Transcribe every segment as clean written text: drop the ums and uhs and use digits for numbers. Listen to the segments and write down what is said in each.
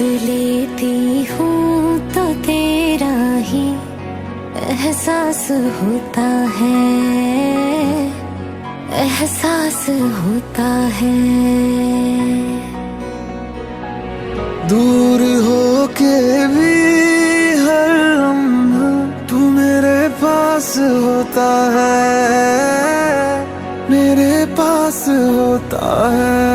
लेती हूँ तो तेरा ही एहसास होता है, एहसास होता है। दूर हो के भी हर लम्हा तू मेरे पास होता है, मेरे पास होता है।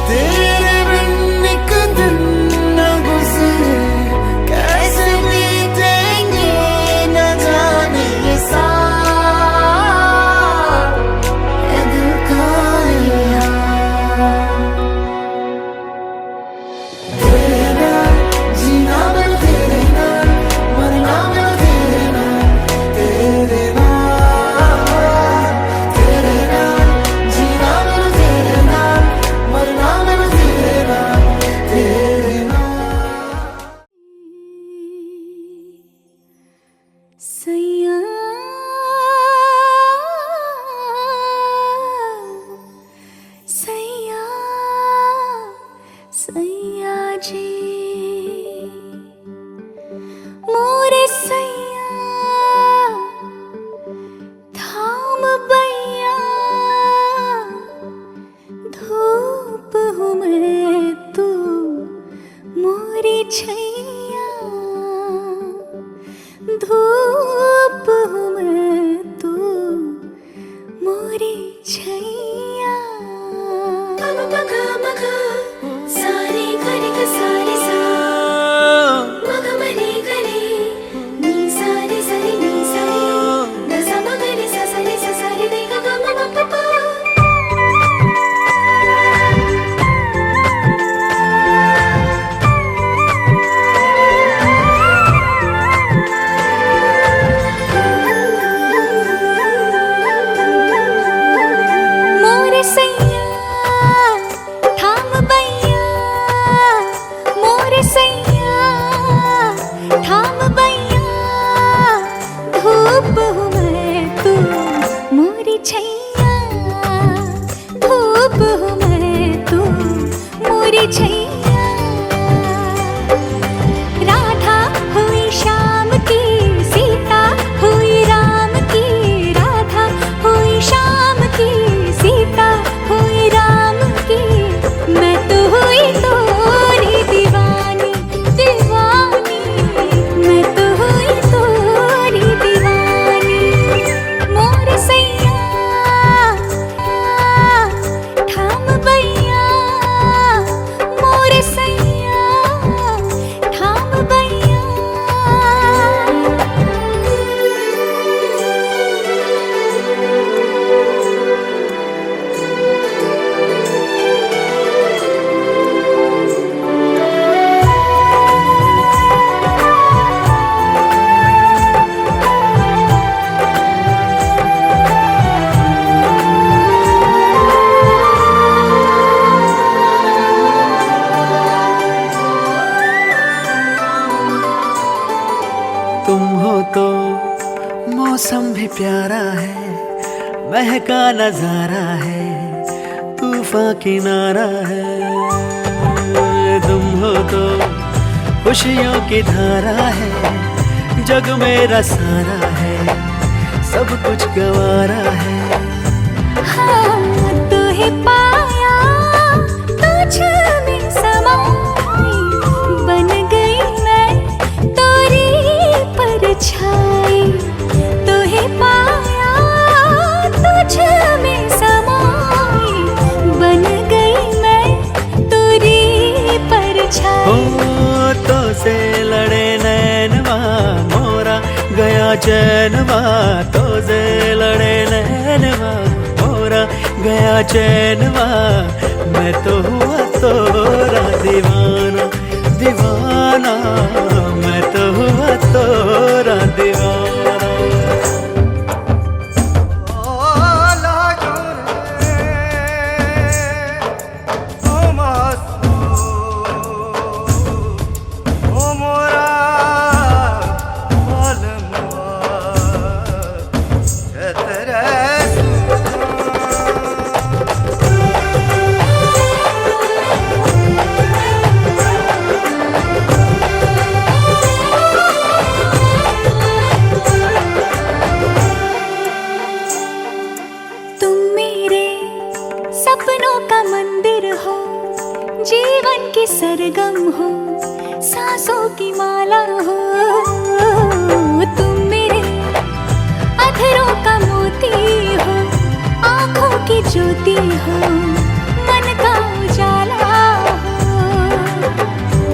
तेरे बिन एक दिन न गुजरे, कैसे बीतेंगे न जाने ये साथ, ये दिल का यार। तेरे नाल जीना मैं तेरे नाल, मरना मैं तेरे नाल, तेरे नाल, तेरे नाल जीना मैं तेरे नाल, मरना मैं तेरे नाल, तेरे नाल। सैया सैया सैया जी, मोरे सैया थाम बैया, धूप हूँ मैं तू मोरी छैया, धूप हूँ मैं तू मोरी छैया। मगा मगा सारे करे ग सारे सा, मगा मरे करे नी सारे सारे नी सारे, ग सा मगा रे सा सारे सा सारे रे ग ग म म प प। मोरे सैया थाम बैया, मोरे सैया थाम बैया, धूप हूँ मैं तू मोरी छैया, धूप हूँ मैं तू मोरी छैया। राधा हुई श्याम की, सीता हुई राम की, राधा हुई श्याम की, सीता हुई राम की, मैं तो हुई तोरी दीवानी, दीवानी, मैं तो हुई तोरी दीवानी। मोरे सैया थाम बैया, मोरे सैया थाम बैया। तुम हो तो मौसम भी प्यारा है, महका नजारा है, तूफान किनारा है। तुम हो तो खुशियों की धारा है, जग मेरा सारा है, सब कुछ गंवारा है। हाँ तुहे पाया तुझ में समाई, बन गई मैं तोरी परछाई। तुहे पाया तुझ में समाई, बन गई मैं तोरी परछाई। हो तो से लड़े नैनवा मोरा गया चैनवा, तो से लड़े नैनवा मोरा गया चैनवा, मैं तो हुआ तोरा दीवाना, दीवाना, मैं तो हुआ तोरा दीवाना। तेरे ज्योति हो, मन का उजाला हो।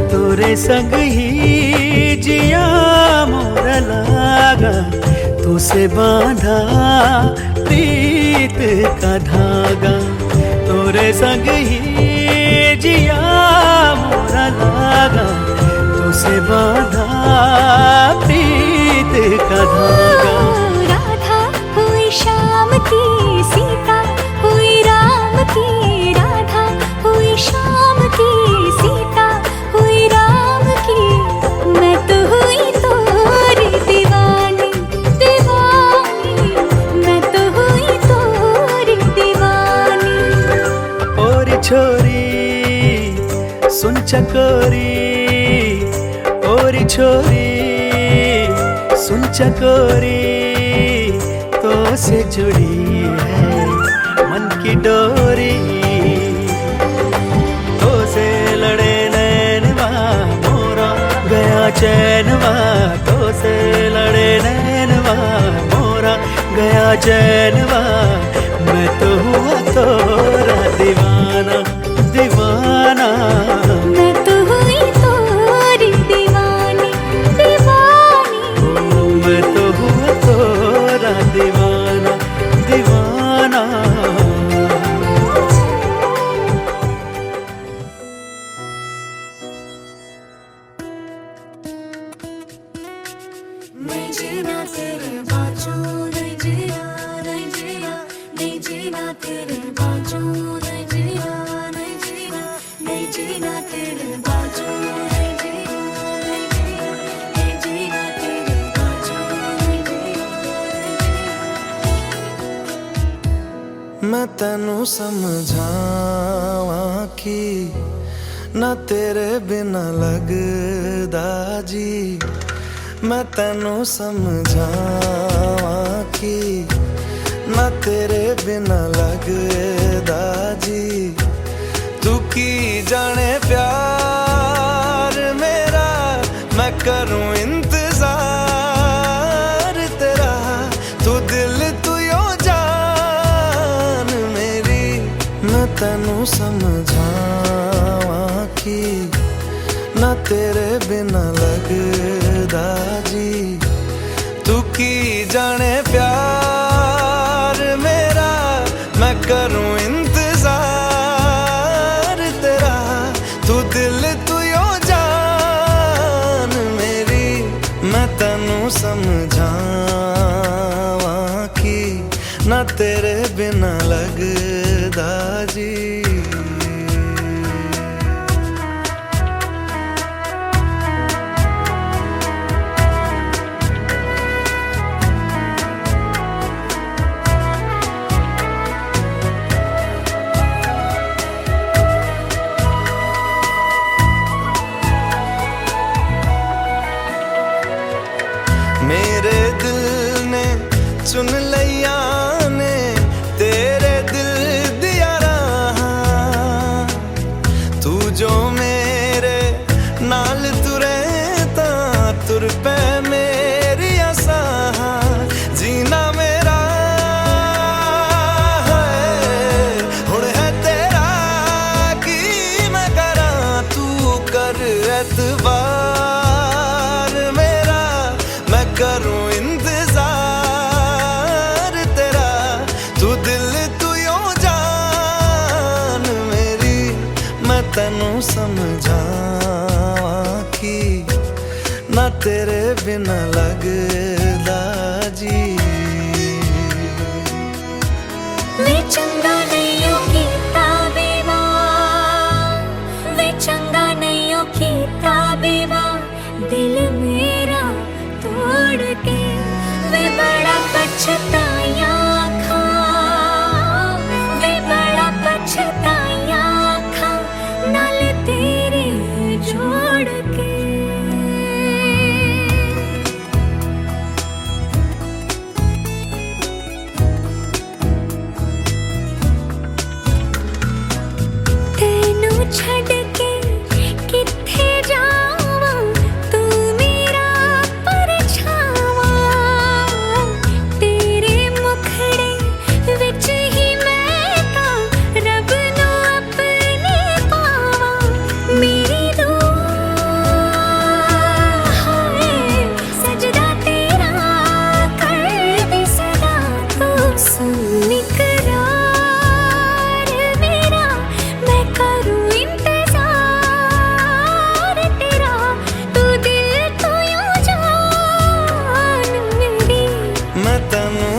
तोरे संग ही जिया मोर लागा, तुसे बांधा प्रीत का धागा। तोरे संग ही जिया मोर लागा, तुसे बांधा प्रीत का धागा। राधा हुई श्याम की, सीता हुई राम की। राधा हुई श्याम की, सीता हुई राम की। मैं तो हुई तोरी दीवानी, दीवानी। मैं तो हुई तोरी दीवानी। और छोरी सुन चकोरी, और छोरी सुन चकोरी, तो से जुड़ी है मन की डोरी। तो से लड़े नैनवा मोरा गया चैनवा, तो से लड़े नैनवा मोरा गया चैनवा। मैं तो हुआ तोरा दीवाना, दीवाना। मैं तो हुई तोरी दीवानी, दीवानी। मैं तो हुआ तोरा दीवाना, दीवाना। नहीं जीना तेरे बाजू, नहीं जीना, नहीं जीना, नहीं जीना तेरे बाजू, नहीं जीना, नहीं जीना, नहीं जीना तेरे बाजू, नहीं जीना, नहीं जीना, नहीं जीना तेरे बाजू, नहीं जीना। मैं तेनू समझावा कि ना तेरे बिना लगदा जी। मैं तेनू समझावा कि ना तेरे बिना लगदा जी। तू की जाने प्यार मेरा, मैं करूं इंतजार तेरा। तू दिल तू यो जान मेरी। मैं तेनू समझावा कि ना तेरे बिना लगदा जी। तू की जाने प्यार मेरा, मैं करूं इंतजार तेरा। तू दिल तू यो जान मेरी। मैं तेनू समझावा कि ना तेरे बिना लगदा जी। मेरे दिल ने चुन लिया ने तेरे दिल दिया रहा। तू जो मेरे नाल तुरे ता तुर पे मेरी आसा। जीना मेरा है हुण है तेरा की मैं करा। तू कर एतबार मेरा, मैं करूं इंतजार तेरा। तू दिल तू यो जान मेरी। मैं तेनू समझावा कि ना तेरे बिना लगदा जी। वे चंगा नहीं हो कीता बेवा, वे चंगा नहीं हो कीता बेवा। दिल मेरा तोड़ के वे बड़ा पछताया खा, वे बड़ा पछताया खा नाल तेरे जोड़ के।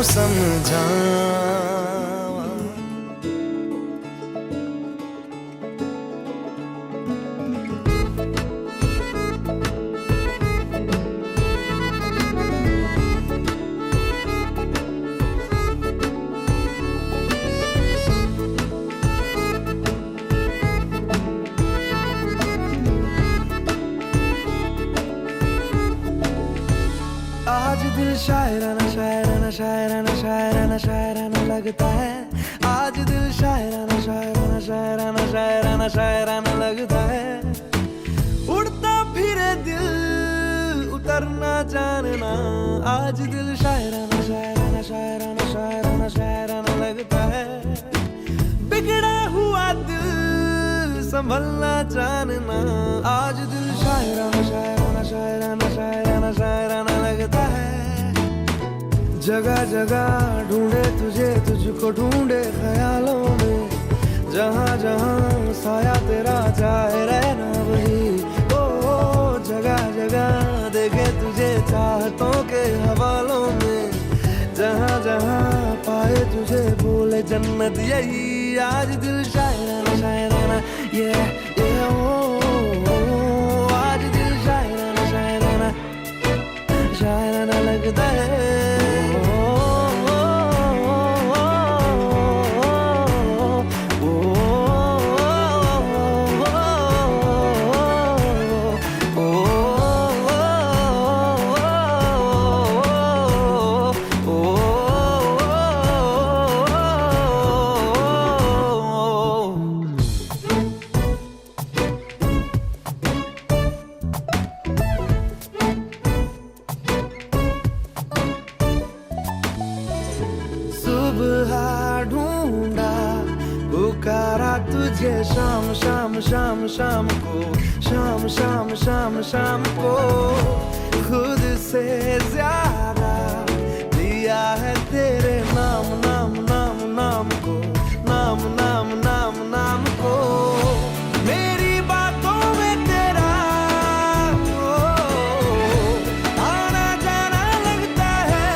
समझावा। आज दिल शायराना शायराना शायराना शायराना शायराना लगता है। आज दिल शायराना शायराना शायराना शायराना शायराना लगता है। उड़ता फिरे दिल उतरना जानना। आज दिल शायराना शायराना शायराना शायराना शायराना लगता है। बिगड़ा हुआ दिल संभलना जानना। आज दिल शायराना शायराना शायराना शायराना शायराना लगता है। जगह जगह ढूंढे तुझे, तुझको ढूंढे ख्यालों में। जहाँ जहाँ साया तेरा जाए रहना वही। ओ जगह जगह देखे तुझे चाहतों के हवालों में। जहाँ जहाँ पाए तुझे बोले जन्नत यही। आज दिल शायराना शायराना ये ओ आज दिल शायराना शायराना शायराना लगता है। सुबह ढूंढा पुकारा तुझे शाम शाम शाम शाम को। शाम शाम शाम शाम को खुद से ज्यादा दिया है तेरे नाम नाम नाम नाम को। नाम नाम नाम नाम को मेरी बातों में तेरा आना जाना लगता है।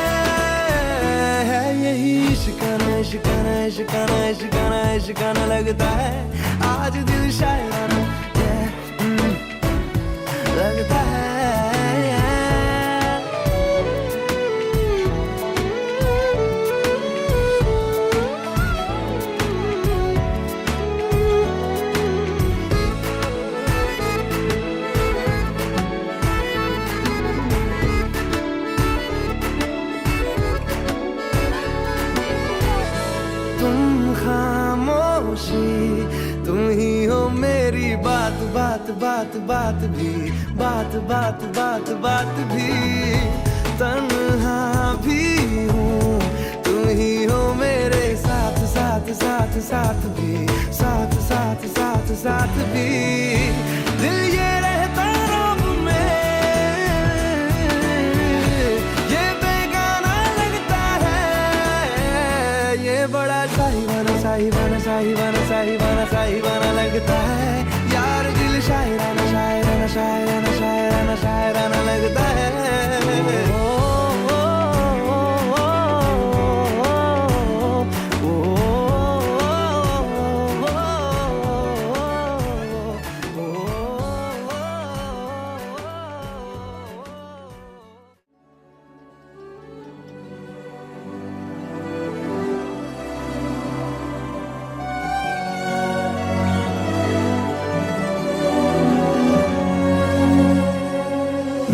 यही शिकाना शिकाना शिकाना शिकाना शिकाना लगता है। आज दिल शायराना लगता है। तुम खामोशी तुम ही हो मेरी बात बात बात बात भी। बात बात बात बात भी। तन्हा भी हूँ तुम ही हो मेरे साथ साथ साथ साथ भी। साथ साथ साथ साथ भी। दिल ये रहता रब में ये बेगाना लगता है। ये बड़ा साहिवाना साहिवाना साहिवाना साहिवाना साहिवाना लगता है। यार दिल शायराना शायराना शायराना शायराना शायराना लगता है।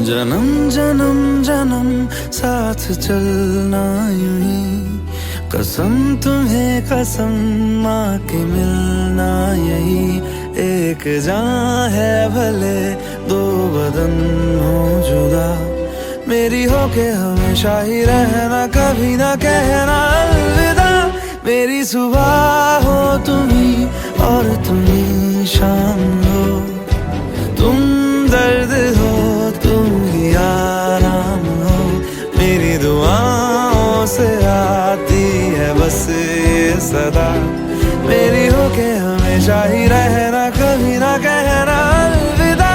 जन्म जन्म जन्म साथ चलना यूं ही। कसम तुम्हें कसम माँ के मिलना यही। एक जान है भले दो बदन हो जुदा। मेरी हो के हमेशा ही रहना कभी ना कहना अलविदा। मेरी सुबह हो तुम्ही और तुम्ही शाम हो। तुम दर्द हो तुम ही आराम हो। मेरी दुआओं से आती है बस ये सदा। मेरी हो के हमेशा ही रहना कभी ना कहना अलविदा।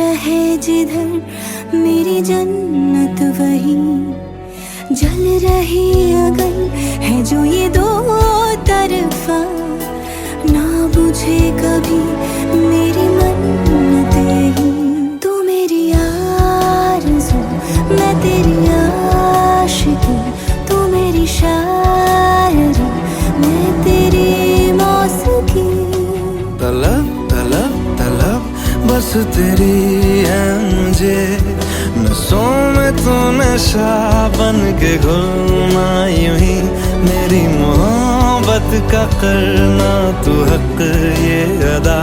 रहे जिधर मेरी जन्नत वही जल रही अगर है जो ये दो तरफा ना बुझे कभी मेरी मन्नत यही तू मेरी आरज़ू मैं तेरी आशिकी तू मेरी शायरी मैं तेरी मौसीकी तलब तलब तलब बस तेरी है मुझे नसों में तू नशा बन के घुलना यूं ही मेरी मोहब्बत का करना तू हक ये अदा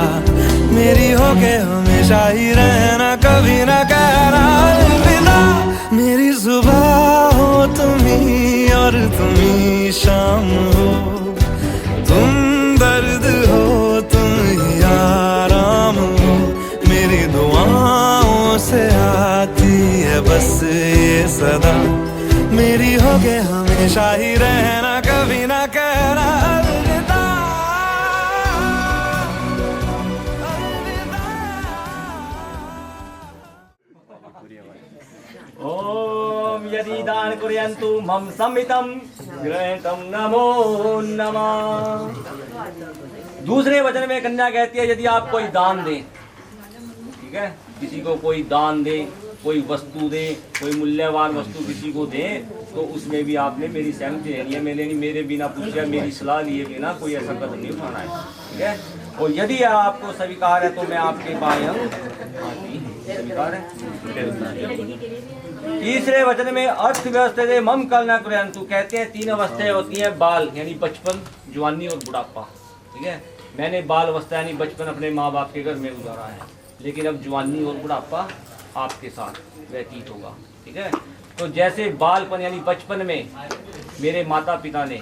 मेरी हो के हमेशा ही रहना कभी ना कहना अलविदा मेरी सुबह हो तुम ही और तुम ही शाम हो तुम दर्द हो तुम ही आराम हो मेरी दुआओं से आती है बस ये सदा मेरी हो के हमेशा ही रहना कभी ना कहना अलविदा ओम यदि दान कुर्यन्तु मम संवितं गृहीतं नमो नमः। दूसरे वचन में कन्या कहती है यदि आप कोई दान दें, ठीक है, किसी को कोई दान दे, कोई वस्तु दे, कोई मूल्यवान वस्तु किसी को दे तो उसमें भी आपने मेरी सहमति लेनी है। मेरे बिना पूछे मेरी सलाह लिए बिना कोई ऐसा कदम नहीं उठाना है, ठीक है। और यदि आपको स्वीकार है तो मैं आपके बायंग स्वीकार है। तीसरे वचन में अर्थव्यवस्था से मम कलना कुर्यन्तु कहते हैं 3 अवस्थाएं होती हैं, बाल यानी बचपन, जवानी और बुढ़ापा, ठीक है। मैंने बाल अवस्था यानी बचपन अपने माँ बाप के घर में गुजारा है, लेकिन अब जवानी और बुढ़ापा आपके साथ व्यतीत होगा, ठीक है। तो जैसे बालपन यानी बचपन में मेरे माता पिता ने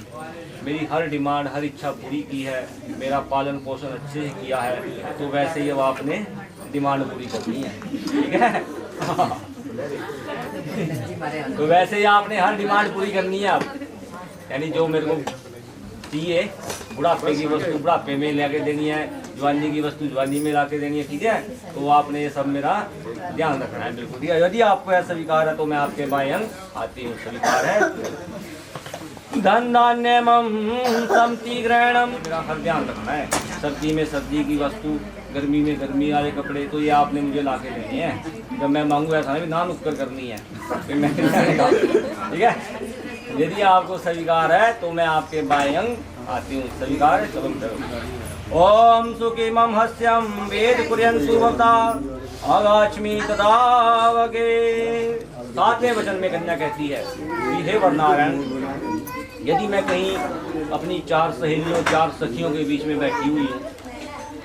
मेरी हर डिमांड हर इच्छा पूरी की है, मेरा पालन पोषण अच्छे से किया है, तो वैसे ही अब आपने डिमांड पूरी करनी है, ठीक है। तो वैसे ही आपने हर डिमांड पूरी करनी है अब, यानी जो मेरे को चाहिए बुढ़ापे की वस्तु बुढ़ापे में लाके देनी है, जवानी की वस्तु जवानी में लाके देनी है, ठीक है। तो आपने ये सब मेरा ध्यान रखना है बिल्कुल, ठीक है। यदि आपको ऐसा स्वीकार है तो मैं आपके बायंग आती हूँ, स्वीकार है। धन धान्य मम समति ग्रहणम, मेरा हर ध्यान रखना है। सर्दी में सर्दी की वस्तु, गर्मी में गर्मी वाले कपड़े, तो ये आपने मुझे ला के देने हैं। जब मैं मांगू ऐसा नहीं ना नुक्कर करनी है, फिर मैं ठीक है। यदि आपको स्वीकार है तो मैं आपके बायंग आती हूँ, स्वीकार है। चलो ओम सुखी मम हस्यम वेद कुर्यन्तु भवता आगाच्मि तदावगे। 7वें वचन में कन्या कहती है कि हे वरनारायण, यदि मैं कहीं अपनी 4 सहेलियों 4 सखियों के बीच में बैठी हुई हूँ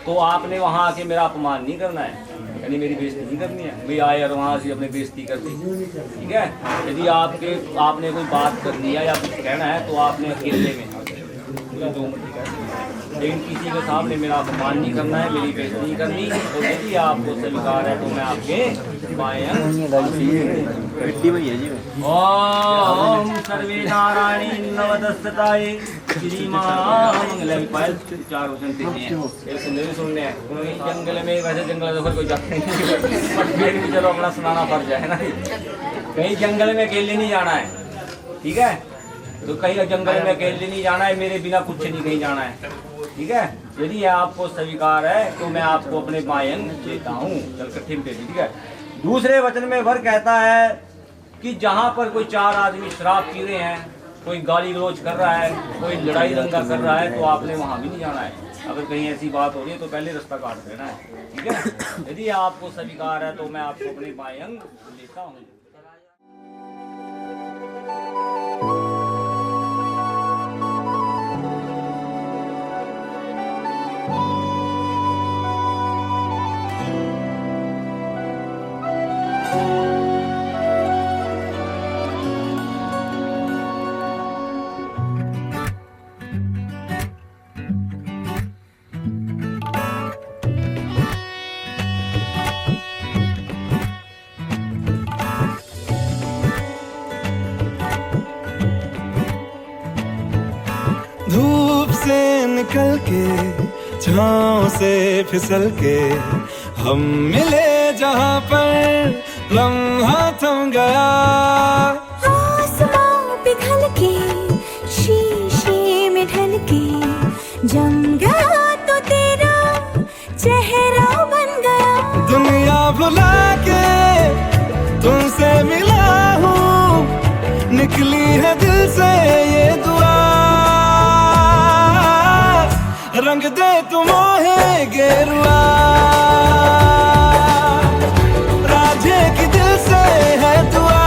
तो आपने वहाँ आके मेरा अपमान नहीं करना है, यानी मेरी बेइज्जती नहीं करनी है। भाई आए और वहाँ से अपने बेइज्जती कर दी, ठीक है। यदि आपने कोई बात करनी है या कुछ कहना है तो आपने अकेले में जो मर्जी कर, लेकिन किसी के सामने मेरा अपमान नहीं करना है, मेरी बेइज्जती नहीं करनी। तो यदि आपको स्वीकार है तो मैं आपके बायंग। ओम सर्वे नारायणी नवदस्तताये श्री मंगल पायल 4 वचन देते हैं, सुनने हैं। जंगल में वैसे जंगल तो कोई जाते नहीं, बट फिर भी चलो अपना सुनाना पड़ जाए ना। कहीं जंगल में अकेले नहीं जाना है, ठीक है। तो कहीं जंगल में अकेले नहीं जाना है, मेरे बिना कुछ नहीं कहीं जाना है, ठीक है। यदि आपको स्वीकार है तो मैं आपको अपने बायंग देता हूँ, चल कठिन दे दी, ठीक है। दूसरे वचन में वर कहता है कि जहाँ पर कोई 4 आदमी शराब पी रहे हैं, कोई गाली गलौज कर रहा है, कोई लड़ाई दंगा कर रहा है, तो आपने वहाँ भी नहीं जाना है। अगर कहीं ऐसी बात हो रही है तो पहले रास्ता काट देना है, ठीक है। यदि आपको स्वीकार है तो मैं आपको अपने बायंग लेता हूँ। धूप से निकल के छाँव से फिसल के हम मिले जहां पर लम्हा थम गया। आसमां पिघल के शीशे में ढल के जम गया तो तेरा चेहरा बन गया। दुनिया भुला के तुमसे मिला हूँ, निकली है दिल से ये दुआ। रंग दे तुम मोहे गेरुआ, राधे की दिल से है दुआ।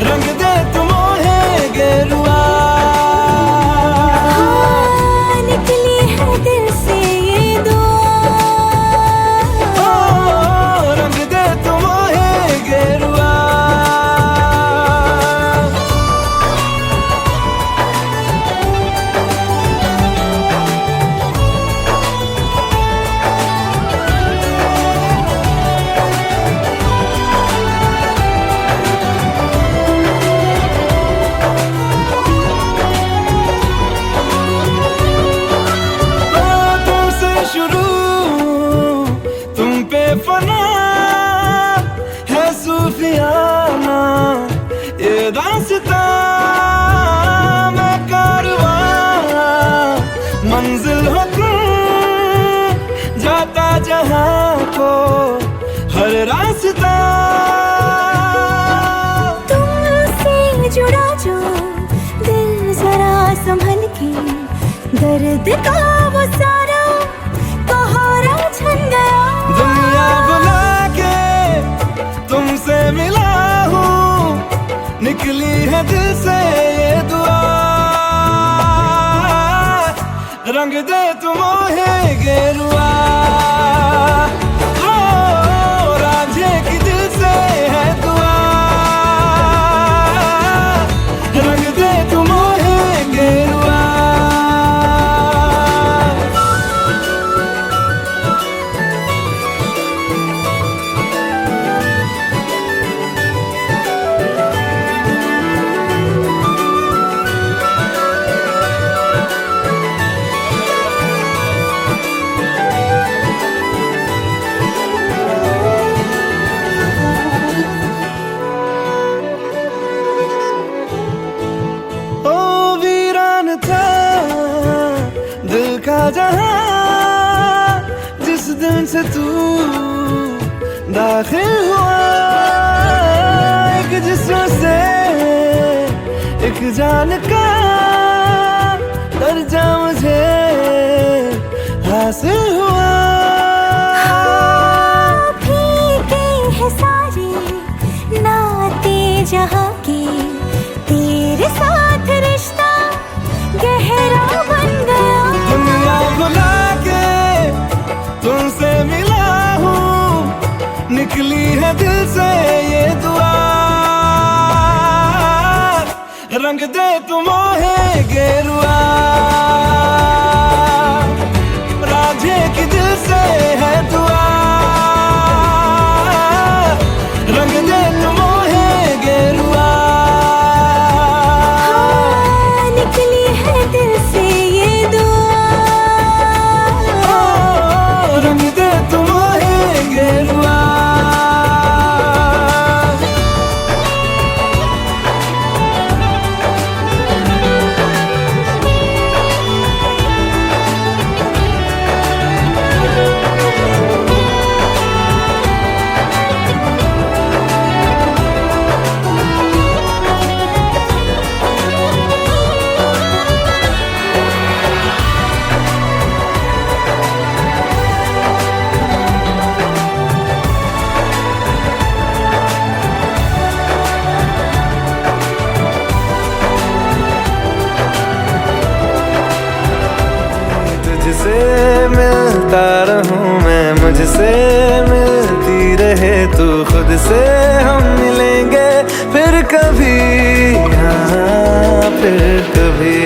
रंग दे तुम मोहे गेरुआ, हाँ, निकली है दिल से ये दुआ। रंग दे तुम मोहे गेरुआ। फना है सूफियाना ये दास्तां, मैं कारवां मंजिल हो तुम, जाता जहां को हर रास्ता। तुमसे जुड़ा जो दिल जरा संभल के, दर्द का वो सारा कोहरा छन गया। दुनिया बुला के तुमसे मिला हूँ, निकली है दिल से ये दुआ। रंग दे तुम मोहे गेरुआ, ओ राधे की दिल से है दुआ। रंग दे तुम मोहे गेरुआ। दिल का जहां जिस दिन से तू दाखिल हुआ, एक जिस्म से एक जान का दर्जा मुझे हासिल हुआ। फीके हैं सारे नाते जहां के, तेरे साथ रिश्ता गहरा बन गया। दुनिया भुला के तुमसे मिला हूँ, निकली है दिल से ये दुआ। रंग दे तुम मोहे गेरुआ, राधे की दिल से है दुआ। रंग दे तुम मोहे गेरुआ, हाँ, निकली है दिल से ये दुआ। रंग दे तुम मोहे गेरुआ। तुझसे मिलता रहूं मैं, मुझसे मिलती रहे तू, खुद से हम मिलेंगे फिर कभी, हाँ फिर कभी।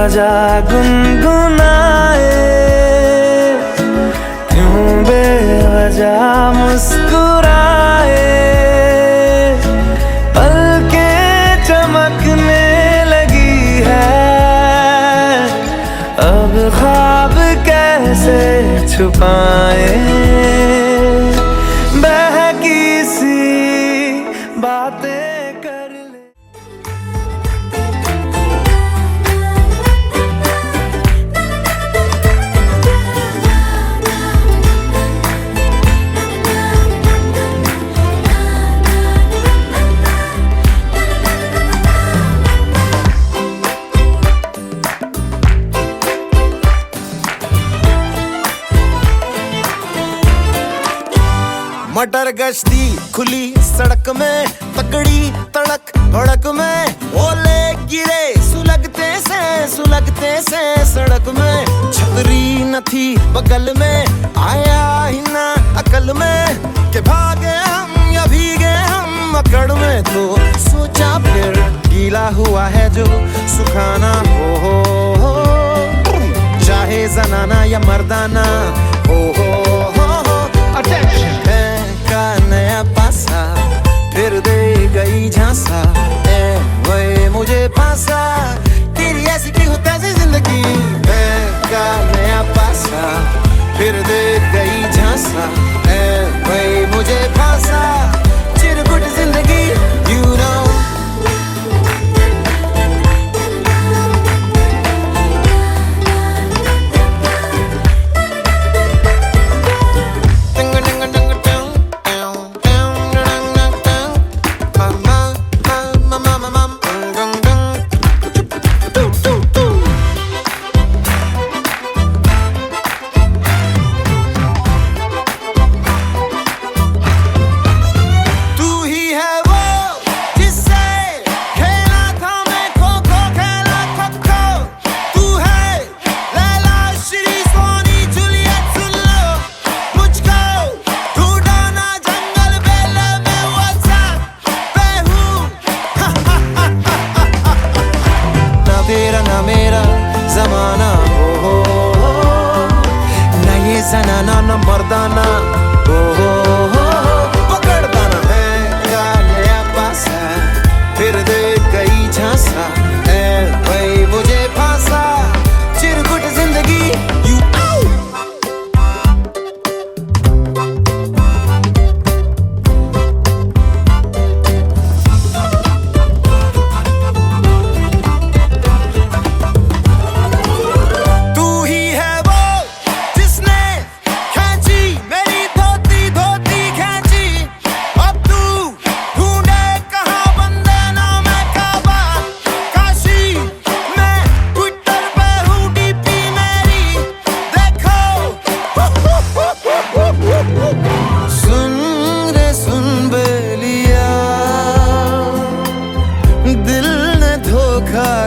बेवजह गुनगुनाए, क्यों बेवजह मुस्कुराए, पलकें चमकने लगी है, अब ख्वाब कैसे छुपाए, बहकी सी बातें कर ले। मटर गश्ती खुली सड़क में, तगड़ी तड़क भड़क में, ओले गिरे सुलगते से सड़क में, छतरी न थी बगल में, आया ही ना अकल में, के भागे हम या भीगे हम अकड़ में, तो सोचा फिर गीला हुआ है जो सुखाना हो, चाहे जनाना या मर्दाना हो, अटेंशन का नया पासा फिर दे गई झांसा, ए वही मुझे पासा, तेरी ऐसी की होता है जिंदगी, का नया पासा फिर दे गई झांसा, ए वही मुझे पासा, चिरकुट जिंदगी you know। तेरा ना मेरा जमाना हो, ना ये जनाना ना मर्दाना हो, पकड़दाना है का नया पासा फिर दे गई झांसा, है वही मुझे फांसा, चिरकुट जिंदगी you know।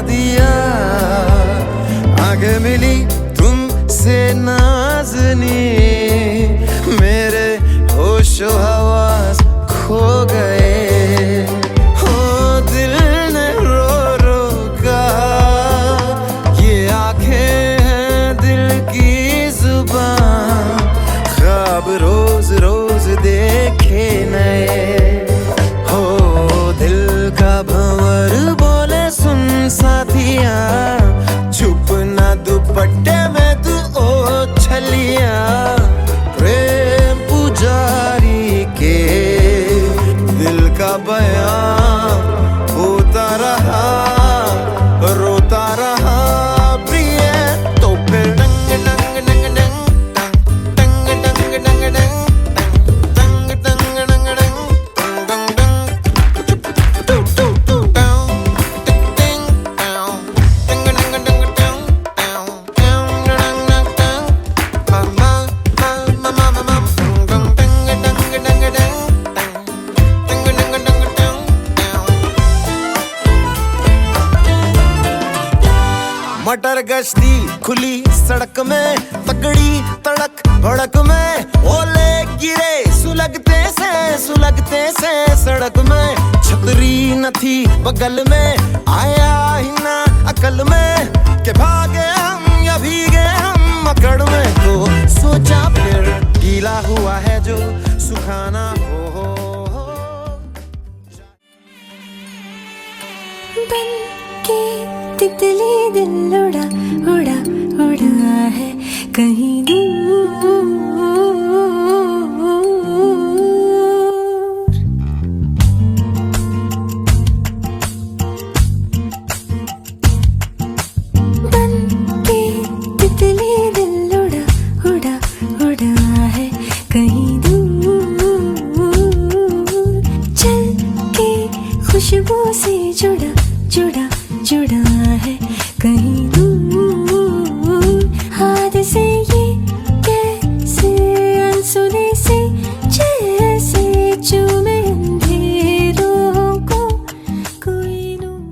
दिया आगे मिली तुमसे नाज़नी, मेरे होशो हवास खो गए, हो दिल ने रो रो कहा, ये आंखें हैं दिल की जुबान, ख्वाब रोज रोज देखे नए, हो दिल का भंवर बोले सुन साथिया, छुप ना दुपट्टे में तू ओ छलिया, प्रेम पुजारी के दिल का बयां होता रहा, रोता रहा प्रिय, तो फिर डंग डंग डंग डंग डंग डंग डंग डंग डंग डंग डंग मटर गश्ती खुली सड़क में, तगड़ी तड़क भड़क में, ओले गिरे सुलगते से सड़क में, छतरी न थी बगल में, आया ही ना अकल में, के के भागे हम या भीगे हम मकड़ में, तो सोचा फिर गीला हुआ है जो सुखाना हो। बन के तितली दिल उड़ा उड़ा उड़ा है कहीं दूर। बन के तितली दिल उड़ा उड़ा उड़ा है कहीं दूर। चल के खुशबू से जुड़ा जुड़ा जुड़ा है कहीं दूर। हाथ से ये कैसे अनसुने से जैसे चूमे अंधेरों को कोई नूर।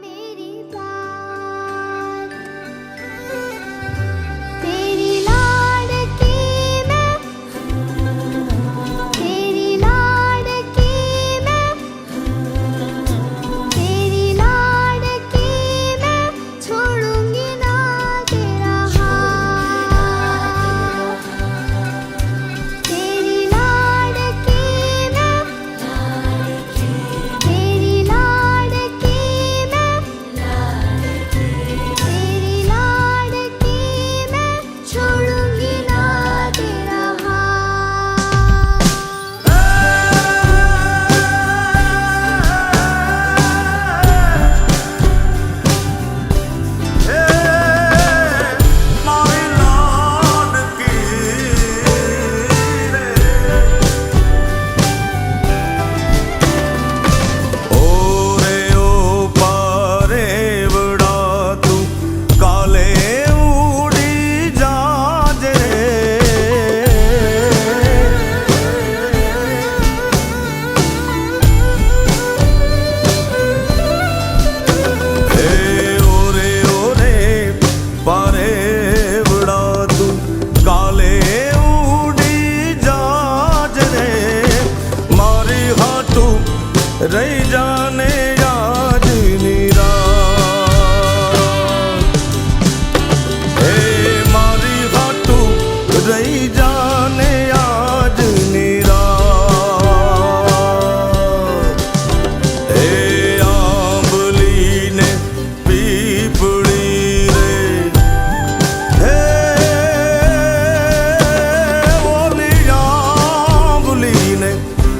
मेरी बात तेरी लाडकी मैं, तेरी लाडकी मैं, तेरी लाडकी मैं, छोड़ूंगी ना तेरा हाथ। तेरी लाडकी मैं, तेरी लाडकी मैं, तेरी लाडकी मैं, छोड़ूंगी ना तेरा हाथ। रही जाने आज निराश, हे मारी हाथू रही जाने आज निराश। हे आंबली ने पीपड़ी रे, हे ओली आंबली ने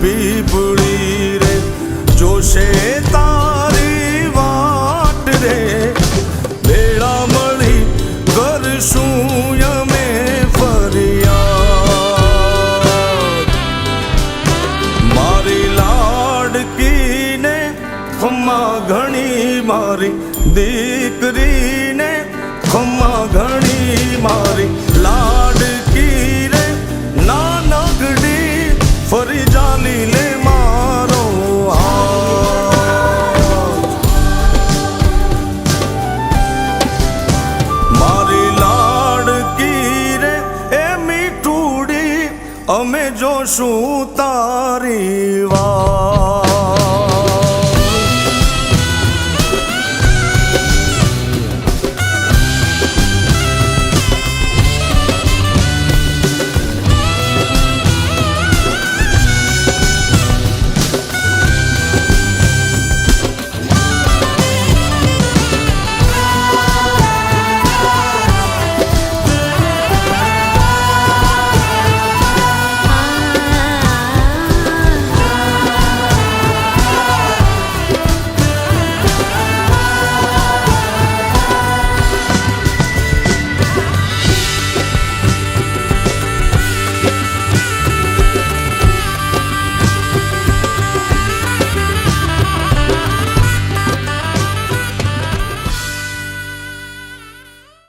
पीपड़ी रे, जोशे तारी वाट रे, बेड़ा मળી કરશું અમે ફરિયાદ। મારી લાડકી ને ખમ્મા ઘણી, મારી દીકરી ને ખમ્મા ઘણી, મારી લાડકી રે નાનકડી ફરી જાલી લે મારો હાથ। મારી લાડકી રે એ મીઠુડી અમે જોશું